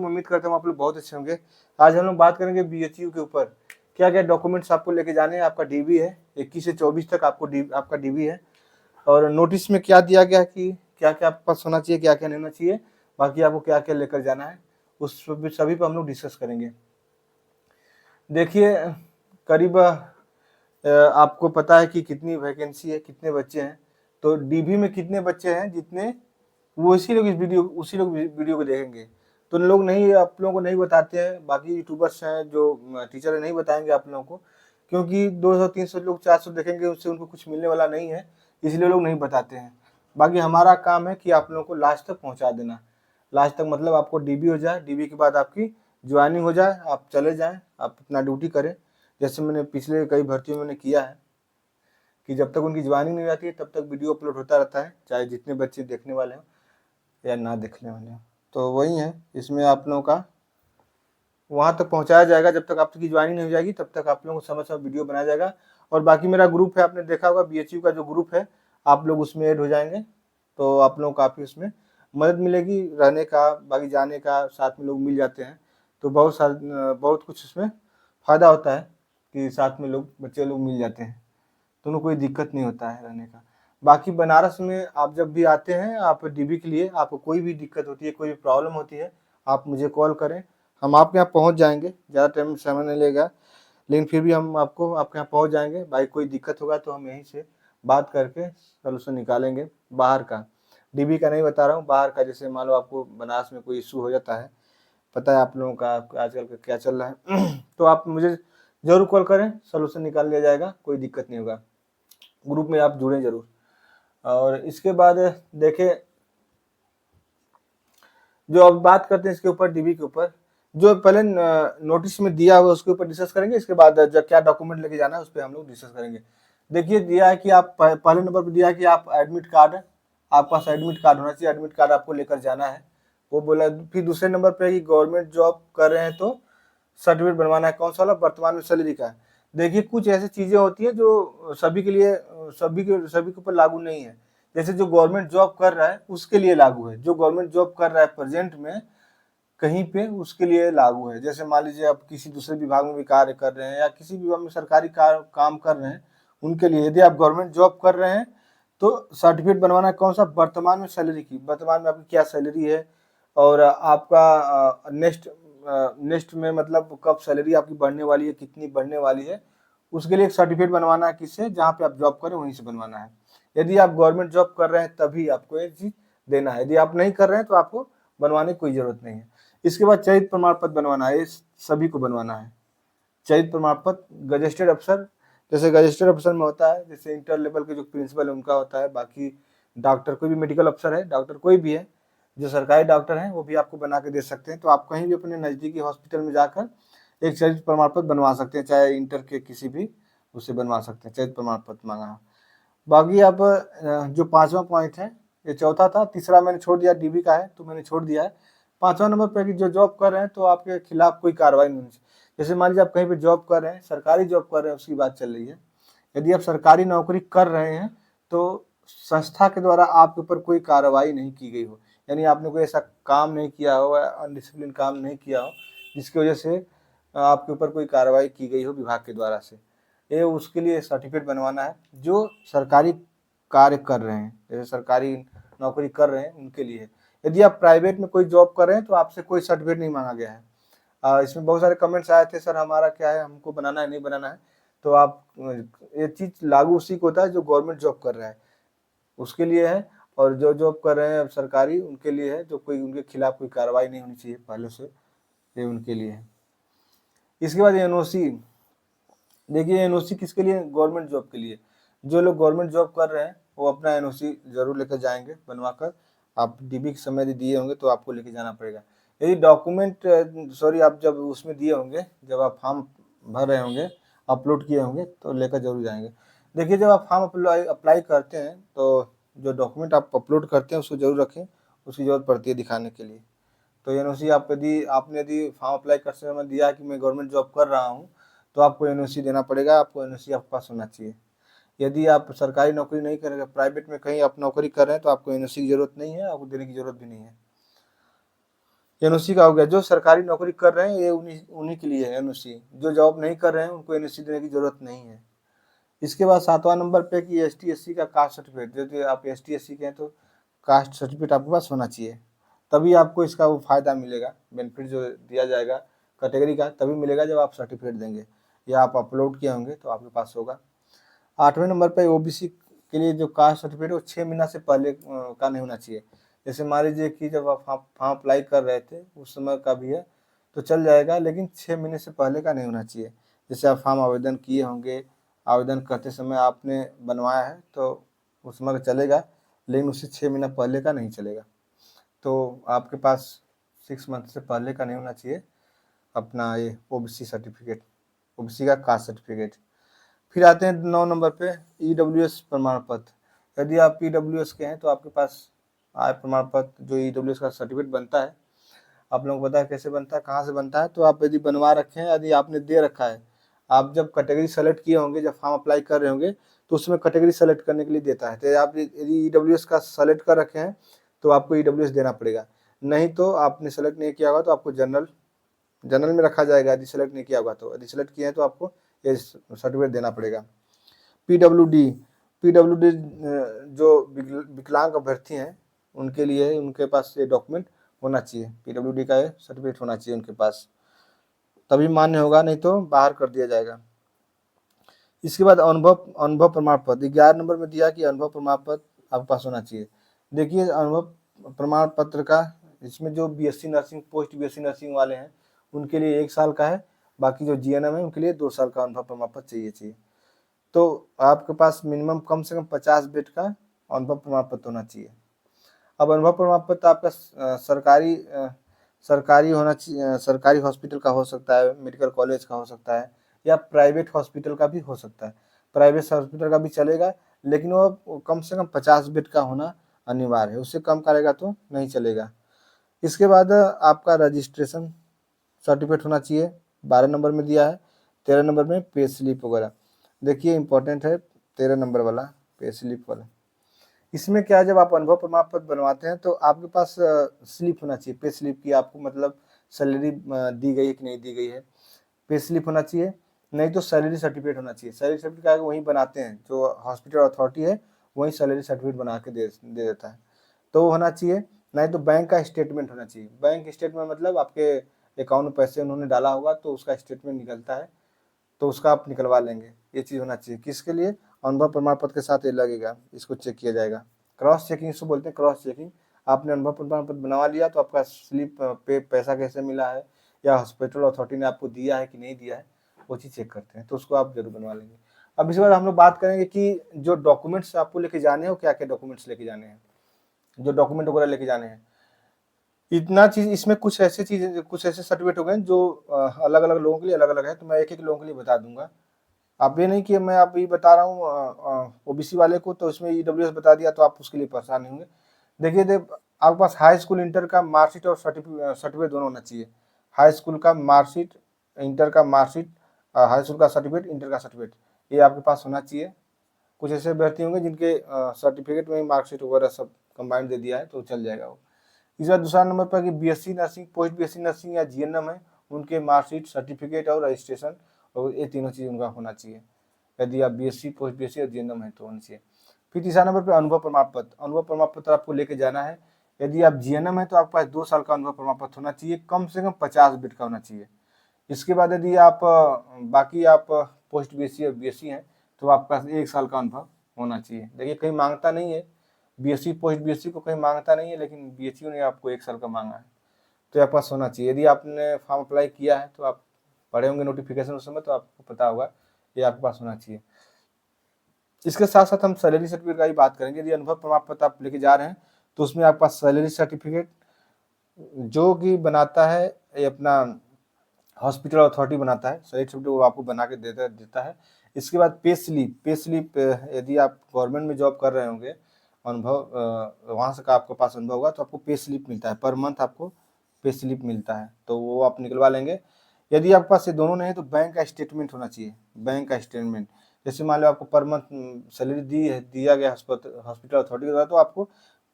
उम्मीद करता हूँ आप लोग बहुत अच्छे होंगे। आज हम लोग बात करेंगे बीएचयू के ऊपर। क्या क्या डॉक्यूमेंट्स आपको लेके जाने हैं। आपका डीबी है 21 से 24 तक आपका डीबी है, और नोटिस में क्या दिया गया कि क्या क्या आपके पास होना चाहिए, क्या क्या नहीं होना चाहिए, बाकी आपको क्या क्या लेकर जाना है, उस सभी पर हम लोग डिस्कस करेंगे। देखिए, करीब आपको पता है कि कितनी वैकेंसी है, कितने बच्चे हैं। तो डीबी में कितने बच्चे हैं जितने, वो उसी लोग वीडियो को देखेंगे। तो लोग नहीं, आप लोगों को नहीं बताते हैं, बाकी यूट्यूबर्स हैं जो टीचर नहीं बताएंगे आप लोगों को, क्योंकि 200-300 लोग 400 देखेंगे, उससे उनको कुछ मिलने वाला नहीं है, इसलिए लोग नहीं बताते हैं। बाकी हमारा काम है कि आप लोगों को लास्ट तक पहुंचा देना। लास्ट तक मतलब आपको डीबी हो जाए, डीबी के बाद आपकी ज्वाइनिंग हो जाए, आप चले जाएं, आप अपना ड्यूटी करें। जैसे मैंने पिछले कई भर्तियों में किया है कि जब तक उनकी ज्वाइनिंग नहीं जाती है तब तक वीडियो अपलोड होता रहता है, चाहे जितने बच्चे देखने वाले हों या ना देखने वाले हों। तो वही है, इसमें आप लोगों का वहाँ तक पहुँचाया जाएगा। जब तक आपकी ज्वाइनिंग नहीं हो जाएगी तब तक आप लोगों को समय समय वीडियो बनाया जाएगा। और बाकी मेरा ग्रुप है, आपने देखा होगा बीएचयू का जो ग्रुप है, आप लोग उसमें ऐड हो जाएंगे तो आप लोगों को काफ़ी उसमें मदद मिलेगी, रहने का, बाकी जाने का, साथ में लोग मिल जाते हैं तो बहुत कुछ उसमें फ़ायदा होता है कि साथ में बच्चे लोग मिल जाते हैं, तो उनको कोई दिक्कत नहीं होता है रहने का। बाकी बनारस में आप जब भी आते हैं, आप डीबी के लिए आपको कोई भी दिक्कत होती है, कोई भी प्रॉब्लम होती है, आप मुझे कॉल करें, हम आपके यहाँ पहुँच जाएंगे। ज़्यादा टाइम समय नहीं लेगा, लेकिन फिर भी हम आपके यहाँ पहुँच जाएंगे। भाई कोई दिक्कत होगा तो हम यहीं से बात करके सलूशन निकालेंगे। बाहर का डीबी का नहीं बता रहा हूँ, बाहर का, जैसे मान लो आपको बनारस में कोई इशू हो जाता है, पता है आप लोगों का आजकल का क्या चल रहा है तो आप मुझे ज़रूर कॉल करें, सलूशन निकाल लिया जाएगा, कोई दिक्कत नहीं होगा। ग्रुप में आप जुड़ें जरूर। और इसके बाद देखें, जो अब बात करते हैं इसके ऊपर, डीबी के ऊपर, जो पहले नोटिस में दिया हुआ उसके ऊपर डिस्कस करेंगे। इसके बाद जब क्या डॉक्यूमेंट लेके जाना है उस पर हम लोग डिस्कस करेंगे। देखिए, दिया है कि आप पहले नंबर पर दिया है कि आप एडमिट कार्ड, आपके पास एडमिट कार्ड होना चाहिए, एडमिट कार्ड आपको लेकर जाना है, वो बोला। फिर दूसरे नंबर पर कि गवर्नमेंट जॉब कर रहे हैं तो सर्टिफिकेट बनवाना है। कौन सा वाला? वर्तमान में सैलरी का। देखिए, कुछ ऐसी चीजें होती है जो सभी के लिए, सभी के ऊपर लागू नहीं है। जैसे जो गवर्नमेंट जॉब कर रहा है उसके लिए लागू है, जो गवर्नमेंट जॉब कर रहा है प्रेजेंट में कहीं पे, उसके लिए लागू है। जैसे मान लीजिए आप किसी दूसरे विभाग में भी कार्य कर रहे हैं या किसी विभाग में सरकारी काम कर रहे हैं, उनके लिए, यदि आप गवर्नमेंट जॉब कर रहे हैं तो सर्टिफिकेट बनवाना है। कौन सा? वर्तमान में सैलरी की, वर्तमान में आपकी क्या सैलरी है, और आपका नेक्स्ट में मतलब कब सैलरी आपकी बढ़ने वाली है, कितनी बढ़ने वाली है, उसके लिए एक सर्टिफिकेट बनवाना है। किससे? जहाँ पे आप जॉब करें वहीं से बनवाना है। यदि आप गवर्नमेंट जॉब कर रहे हैं तभी आपको ये चीज देना है, यदि आप नहीं कर रहे हैं तो आपको बनवाने की कोई जरूरत नहीं है। इसके बाद चयनित प्रमाण पत्र बनवाना है, ये सभी को बनवाना है। चयनित प्रमाण पत्र गजेस्टेड अफसर, जैसे गजेस्टेड अफसर में होता है, जैसे इंटर लेवल के जो प्रिंसिपल है उनका होता है, बाकी डॉक्टर, कोई भी मेडिकल अफसर है, डॉक्टर कोई भी है, जो सरकारी डॉक्टर हैं वो भी आपको बना के दे सकते हैं। तो आप कहीं भी अपने नज़दीकी हॉस्पिटल में जाकर एक चयनित प्रमाण पत्र बनवा सकते हैं, चाहे इंटर के किसी भी उससे बनवा सकते हैं, चयनित प्रमाण पत्र मांगा। बाकी आप जो 5वां पॉइंट है, ये चौथा था, तीसरा मैंने छोड़ दिया, डीबी का है तो मैंने छोड़ दिया है। 5वां नंबर पर कि जो जॉब कर रहे हैं तो आपके खिलाफ कोई कार्रवाई नहीं होनी चाहिए। जैसे मान लीजिए आप कहीं पे जॉब कर रहे हैं, सरकारी जॉब कर रहे हैं, उसकी बात चल रही है। यदि आप सरकारी नौकरी कर रहे हैं तो संस्था के द्वारा आपके ऊपर कोई कार्रवाई नहीं की गई हो, यानी आपने कोई ऐसा काम नहीं किया हो, अनडिसिप्लिन काम नहीं किया हो जिसकी वजह से आपके ऊपर कोई कार्रवाई की गई हो विभाग के द्वारा से, ये उसके लिए सर्टिफिकेट बनवाना है। जो सरकारी कार्य कर रहे हैं, जैसे सरकारी नौकरी कर रहे हैं उनके लिए। यदि आप प्राइवेट में कोई जॉब कर रहे हैं तो आपसे कोई सर्टिफिकेट नहीं मांगा गया है। इसमें बहुत सारे कमेंट्स आए थे, सर हमारा क्या है, हमको बनाना है नहीं बनाना है। तो आप, ये चीज लागू उसी को होता है जो गवर्नमेंट जॉब कर रहा है उसके लिए है, और जो जॉब कर रहे हैं सरकारी उनके लिए है, जो कोई उनके खिलाफ कोई कार्रवाई नहीं होनी चाहिए पहले से, ये उनके लिए है। इसके बाद एनओसी, देखिए एनओसी किसके लिए? गवर्नमेंट जॉब के लिए। जो लोग गवर्नमेंट जॉब कर रहे हैं वो अपना एनओसी जरूर लेकर जाएंगे बनवाकर। आप डीबी के समय यदि दिए होंगे तो आपको लेके जाना पड़ेगा। यदि डॉक्यूमेंट, सॉरी, आप जब उसमें दिए होंगे, जब आप फॉर्म भर रहे होंगे, अपलोड किए होंगे तो लेकर जरूर जाएंगे। देखिए, जब आप फॉर्म अप्लाई करते हैं तो जो डॉक्यूमेंट आप अपलोड करते हैं उसको जरूर रखें, उसकी जरूरत पड़ती है दिखाने के लिए। तो एनओसी यदि फॉर्म अप्लाई करते समय दिया कि मैं गवर्नमेंट जॉब कर रहा हूँ तो आपको एनओसी देना पड़ेगा, आपको एनओसी आपके पास होना चाहिए। यदि आप सरकारी नौकरी नहीं करेंगे, प्राइवेट में कहीं आप नौकरी कर रहे हैं तो आपको एनओसी की जरूरत नहीं है, आपको देने की जरूरत भी नहीं है। एनओसी का हो गया, जो सरकारी नौकरी कर रहे हैं ये उन्हीं उन्हीं के लिए है एनओसी, जो जॉब नहीं कर रहे हैं उनको एनओसी देने की जरूरत नहीं है। इसके बाद 7वां नंबर पे कि एसटी एससी का कास्ट सर्टिफिकेट, यदि आप एसटी एससी के हैं तो कास्ट सर्टिफिकेट आपके पास होना चाहिए, तभी आपको इसका वो फायदा मिलेगा, बेनिफिट जो दिया जाएगा कैटेगरी का तभी मिलेगा जब आप सर्टिफिकेट देंगे या आप अपलोड किए होंगे तो आपके पास होगा। 8वें नंबर पे ओबीसी के लिए जो कास्ट सर्टिफिकेट वो 6 महीना से पहले का नहीं होना चाहिए। जैसे मान लीजिए कि जब आप फॉर्म अप्लाई कर रहे थे उस समय का भी है तो चल जाएगा, लेकिन 6 महीने से पहले का नहीं होना चाहिए। जैसे आप फॉर्म आवेदन किए होंगे, आवेदन करते समय आपने बनवाया है तो उस समय का चलेगा, लेकिन उससे 6 महीना पहले का नहीं चलेगा। तो आपके पास 6 मंथ से पहले का नहीं होना चाहिए अपना ये ओबीसी सर्टिफिकेट, ओबीसी का कास्ट सर्टिफिकेट। फिर आते हैं 9 नंबर पे ईडब्ल्यूएस प्रमाण पत्र। यदि आप ईडब्ल्यूएस के हैं तो आपके पास आय प्रमाण पत्र जो ईडब्ल्यूएस का सर्टिफिकेट बनता है, आप लोगों को पता है कैसे बनता है, कहाँ से बनता है, तो आप यदि बनवा रखे हैं, यदि आपने दे रखा है, आप जब कैटेगरी सेलेक्ट किए होंगे, जब फॉर्म अप्लाई कर रहे होंगे तो उसमें कैटेगरी सेलेक्ट करने के लिए देता है, तो आप यदि ईडब्ल्यूएस का सेलेक्ट कर रखे हैं तो आपको ईडब्ल्यूएस देना पड़ेगा, नहीं तो आपने सेलेक्ट नहीं किया होगा तो आपको जनरल में रखा जाएगा, यदि सेलेक्ट नहीं किया होगा तो। यदि सेलेक्ट किए हैं तो आपको ये सर्टिफिकेट देना पड़ेगा। पीडब्ल्यूडी, पीडब्ल्यूडी जो विकलांग अभ्यर्थी हैं उनके लिए उनके पास ये डॉक्यूमेंट होना चाहिए, पीडब्ल्यूडी का सर्टिफिकेट होना चाहिए उनके पास, तभी मान्य होगा, नहीं तो बाहर कर दिया जाएगा। इसके बाद अनुभव अनुभव प्रमाण पत्र 11 नंबर में दिया कि अनुभव प्रमाण पत्र आपके पास होना चाहिए। देखिए अनुभव प्रमाण पत्र का इसमें जो BSc nursing, post BSc nursing वाले हैं उनके लिए 1 साल का है, बाकी जो जीएनएम है उनके लिए 2 साल का अनुभव प्रमाण पत्र चाहिए। तो आपके पास मिनिमम कम से कम 50 बेड का अनुभव प्रमाण पत्र होना चाहिए। अब अनुभव प्रमाण पत्र आपका सरकारी होना चाहिए, सरकारी हॉस्पिटल का हो सकता है, मेडिकल कॉलेज का हो सकता है, या प्राइवेट हॉस्पिटल का भी हो सकता है। प्राइवेट हॉस्पिटल का भी चलेगा, लेकिन वो कम से कम 50 बेड का होना अनिवार्य है, उससे कम करेगा तो नहीं चलेगा। इसके बाद आपका रजिस्ट्रेशन सर्टिफिकेट होना चाहिए, 12 नंबर में दिया है। 13 नंबर में पे स्लिप वगैरह, देखिए इंपॉर्टेंट है 13 नंबर वाला पे स्लिप वाला। इसमें क्या है, जब आप अनुभव प्रमाण पत्र बनवाते हैं तो आपके पास स्लिप होना चाहिए, पे स्लिप की आपको मतलब सैलरी दी गई है कि नहीं दी गई है, पे स्लिप होना चाहिए, नहीं तो सैलरी सर्टिफिकेट होना चाहिए। सैलरी सर्टिफिकेट क्या है, वहीं बनाते हैं, जो हॉस्पिटल अथॉरिटी है वहीं सैलरी सर्टिफिकेट बना के दे देता है, तो वो होना चाहिए। नहीं तो बैंक का स्टेटमेंट होना चाहिए, बैंक स्टेटमेंट मतलब आपके अकाउंट में पैसे उन्होंने डाला होगा तो उसका स्टेटमेंट निकलता है, तो उसका आप निकलवा लेंगे, ये चीज़ होना चाहिए। किसके लिए, अनुभव प्रमाण पत्र के साथ ये लगेगा, इसको चेक किया जाएगा। क्रॉस चेकिंग इसको बोलते हैं, क्रॉस चेकिंग। आपने अनुभव प्रमाण पत्र बनवा लिया तो आपका स्लिप पे पैसा कैसे मिला है या हॉस्पिटल अथॉरिटी ने आपको दिया है कि नहीं दिया है, वो चीज़ चेक करते हैं, तो उसको आप जरूर बनवा लेंगे। अब इसके बाद हम लोग बात करेंगे कि जो डॉक्यूमेंट्स आपको लेके जाने हैं वो क्या क्या डॉक्यूमेंट्स लेके जाने हैं, जो डॉक्यूमेंट वगैरह लेके जाने हैं। इतना चीज इसमें कुछ ऐसे चीजें, कुछ ऐसे सर्टिफिकेट हो गए जो अलग अलग लोगों के लिए अलग अलग है, तो मैं एक एक लोगों के लिए बता दूंगा। आप ये नहीं कि मैं आप ये बता रहा हूँ ओबीसी वाले को तो इसमें ईडब्ल्यूएस बता दिया तो आप उसके लिए परेशान नहीं होंगे। देखिए आपके पास हाई स्कूल इंटर का मार्कशीट और सर्टिफिकेट दोनों होना चाहिए। हाई स्कूल का मार्कशीट, इंटर का मार्कशीट, हाई स्कूल का सर्टिफिकेट, इंटर का सर्टिफिकेट, ये आपके पास होना चाहिए। कुछ ऐसे अभ्यर्थी होंगे जिनके सर्टिफिकेट में मार्कशीट वगैरह सब कंबाइंड दे दिया है तो चल जाएगा वो। इसका दूसरा नंबर पर कि BSc nursing, post BSc nursing या जीएनएम है, उनके मार्कशीट, सर्टिफिकेट और रजिस्ट्रेशन, और ये तीनों चीज़ उनका होना चाहिए। यदि आप बीएससी, पोस्ट बीएससी और जीएनएम है तो होना चाहिए। फिर तीसरा नंबर पर अनुभव प्रमाण पत्र, अनुभव प्रमाण पत्र आपको लेके जाना है। यदि आप जीएनएम है तो आपके पास 2 साल का अनुभव प्रमाण पत्र होना चाहिए, कम से कम 50 बिट का होना चाहिए। इसके बाद यदि आप बाकी आप पोस्ट बीएससी और बीएससी हैं तो आपके पास 1 साल का अनुभव होना चाहिए। देखिए कहीं मांगता नहीं है, बीएससी पोस्ट बीएससी को कहीं मांगता नहीं है, लेकिन बीएससी ने आपको 1 साल का मांगा है, तो आपके पास होना चाहिए। यदि आपने फॉर्म अप्लाई किया है तो आप पढ़े होंगे नोटिफिकेशन उस समय, तो आपको पता होगा ये आपके पास होना चाहिए। इसके साथ साथ हम सैलरी सर्टिफिकेट का ही बात करेंगे। यदि अनुभव प्रमाण पत्र आप लेके जा रहे हैं तो उसमें आपके पास सैलरी सर्टिफिकेट जो कि बनाता है ये अपना हॉस्पिटल अथॉरिटी बनाता है, सैलरी सर्टिफिकेट वो आपको बना के देता है। इसके बाद पे स्लिप, पे स्लिप यदि आप गवर्नमेंट में जॉब कर रहे होंगे, अनुभव वहाँ से का आपके पास अनुभव होगा तो आपको पे स्लिप मिलता है, पर मंथ आपको पे स्लिप मिलता है, तो वो आप निकलवा लेंगे। यदि आपके पास ये दोनों नहीं है तो बैंक का स्टेटमेंट होना चाहिए, बैंक का स्टेटमेंट। जैसे मान लो आपको पर मंथ सैलरी दिया गया हॉस्पिटल अथॉरिटी के द्वारा, तो आपको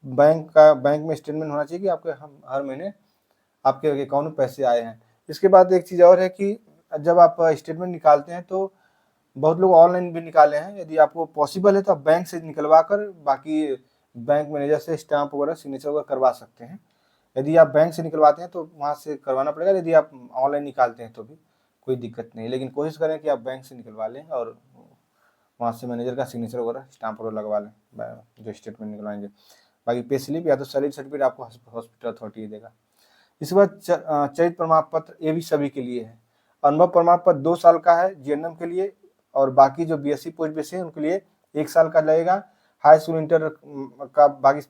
बैंक में स्टेटमेंट होना चाहिए कि आपके हर महीने आपके अकाउंट में पैसे आए हैं। इसके बाद एक चीज़ और है कि जब आप स्टेटमेंट निकालते हैं तो बहुत लोग ऑनलाइन भी निकाले हैं। यदि आपको पॉसिबल है तो आप बैंक से निकलवा कर बाकी बैंक मैनेजर से स्टाम्प वगैरह सिग्नेचर वगैरह करवा सकते हैं। यदि आप बैंक से निकलवाते हैं तो वहाँ से करवाना पड़ेगा, यदि आप ऑनलाइन निकालते हैं तो भी कोई दिक्कत नहीं, लेकिन कोशिश करें कि आप बैंक से निकलवा लें और वहाँ से मैनेजर का सिग्नेचर वगैरह स्टाम्प वगैरह लगवा लें जो स्टेटमेंट निकलवाएंगे। बाकी पे स्लिप या तो सैलरी सर्टिफिकेट आपको हॉस्पिटल अथॉरिटी देगा। इसके बाद चयनित प्रमाण पत्र, ये भी सभी के लिए है। अनुभव प्रमाण पत्र 2 साल का है जीएनएम के लिए, और बाकी जो बीएससी पोस्ट बीएससी है उनके लिए 1 साल का लगेगा। हाई स्कूल इंटर का बाकी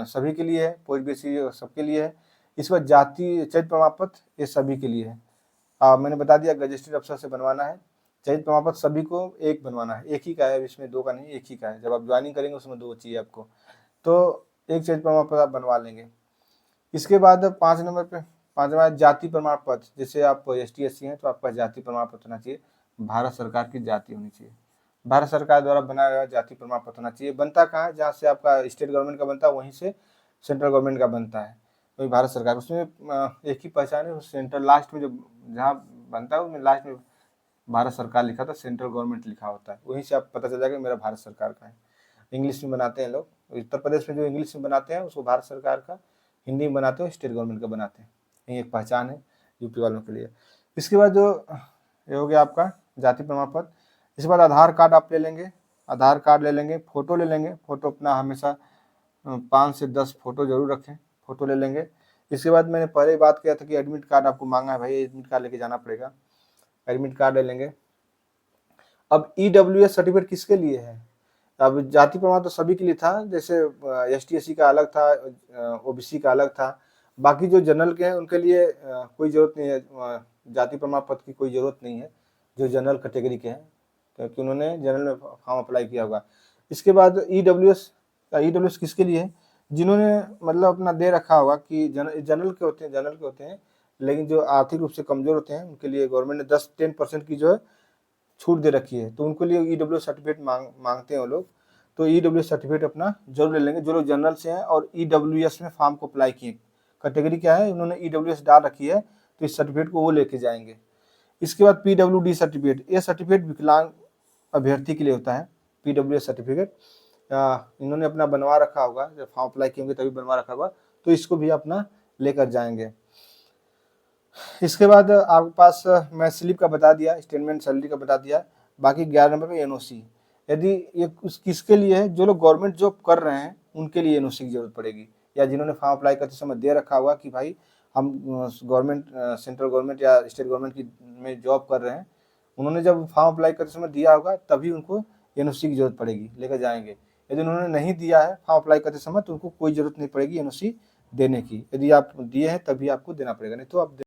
सभी के लिए है, पोस्ट बीएससी सबके लिए है। इसके बाद जाति चयनित प्रमाण पत्र ये सभी के लिए है। मैंने बता दिया गजेस्टेड अफसर से बनवाना है। चयनित प्रमाण पत्र सभी को एक बनवाना है, एक ही का है, इसमें 2 का नहीं, एक ही का है। जब आप ज्वाइनिंग करेंगे उसमें 2 चाहिए आपको, तो एक चयनित प्रमाण पत्र आप बनवा लेंगे। इसके बाद 5 नंबर पे 5वां जाति प्रमाण पत्र, जैसे आप ST SC हैं तो आपका जाति प्रमाण पत्र होना चाहिए, भारत सरकार की जाति होनी चाहिए, भारत सरकार द्वारा बनाया हुआ जाति प्रमाण पत्र होना चाहिए। बनता कहाँ है, जहाँ से आपका स्टेट गवर्नमेंट का बनता है वहीं से सेंट्रल गवर्नमेंट का बनता है, वही भारत सरकार। उसमें एक ही पहचान है, सेंट्रल लास्ट में जो जहाँ बनता है उसमें लास्ट में भारत सरकार लिखा था, सेंट्रल गवर्नमेंट लिखा होता है, वहीं से आप पता चल जाएगा मेरा भारत सरकार का है। इंग्लिश में बनाते हैं लोग, उत्तर प्रदेश में जो इंग्लिश में बनाते हैं उसको भारत सरकार का, हिंदी में बनाते हो स्टेट गवर्नमेंट का बनाते हैं, यही एक पहचान है यूपी वालों के लिए। इसके बाद जो ये हो गया आपका जाति प्रमाण पत्र। इसके बाद आधार कार्ड आप ले लेंगे, आधार कार्ड ले लेंगे, फोटो ले लेंगे, फोटो अपना हमेशा 5 से 10 फोटो जरूर रखें, फोटो ले लेंगे। इसके बाद मैंने पहले ही बात किया था कि एडमिट कार्ड आपको मांगा है, भाई एडमिट कार्ड लेके जाना पड़ेगा, एडमिट कार्ड ले लेंगे। अब EWS सर्टिफिकेट किसके लिए है? अब जाति प्रमाण तो सभी के लिए था, जैसे ST SC का अलग था, OBC का अलग था, बाकी जो जनरल के हैं उनके लिए कोई ज़रूरत नहीं है, जाति प्रमाण पत्र की कोई ज़रूरत नहीं है जो जनरल कैटेगरी के हैं, क्योंकि उन्होंने जनरल में फॉर्म अप्लाई किया होगा। इसके बाद EWS किसके लिए है? जिन्होंने मतलब अपना दे रखा होगा कि जनरल के होते हैं, लेकिन जो आर्थिक रूप से कमज़ोर होते हैं उनके लिए गवर्नमेंट ने 10% की जो है छूट दे रखी है, तो उनको लिए EWS सर्टिफिकेट मांगते हैं वो लोग, तो EWS सर्टिफिकेट अपना जरूर ले लेंगे जो लोग जनरल से हैं और EWS में फॉर्म को अप्लाई किए। कैटेगरी क्या है, उन्होंने EWS डाल रखी है, तो इस सर्टिफिकेट को वो लेके जाएंगे। इसके बाद PWD सर्टिफिकेट, ये सर्टिफिकेट विकलांग अभ्यर्थी के लिए होता है। PWS सर्टिफिकेट इन्होंने अपना बनवा रखा होगा, जब फॉर्म अप्लाई किए होंगे तभी बनवा रखा होगा, तो इसको भी अपना लेकर जाएंगे। इसके बाद आपके पास मैं स्लिप का बता दिया, स्टेटमेंट सैलरी का बता दिया, बाकी 11 नंबर पे NOC। यदि ये किसके लिए है, जो लोग गवर्नमेंट जॉब कर रहे हैं उनके लिए NOC की जरूरत पड़ेगी, या जिन्होंने फॉर्म अप्लाई करते समय दे रखा होगा कि भाई हम गवर्नमेंट सेंट्रल गवर्नमेंट या स्टेट गवर्नमेंट की में जॉब कर रहे हैं, उन्होंने जब फॉर्म अप्लाई करते समय दिया होगा तभी उनको NOC की जरूरत पड़ेगी, लेकर जाएंगे। यदि उन्होंने नहीं दिया है फॉर्म अप्लाई करते समय तो उनको कोई जरूरत नहीं पड़ेगी NOC देने की, यदि आप दिए हैं तभी आपको देना पड़ेगा, नहीं तो आप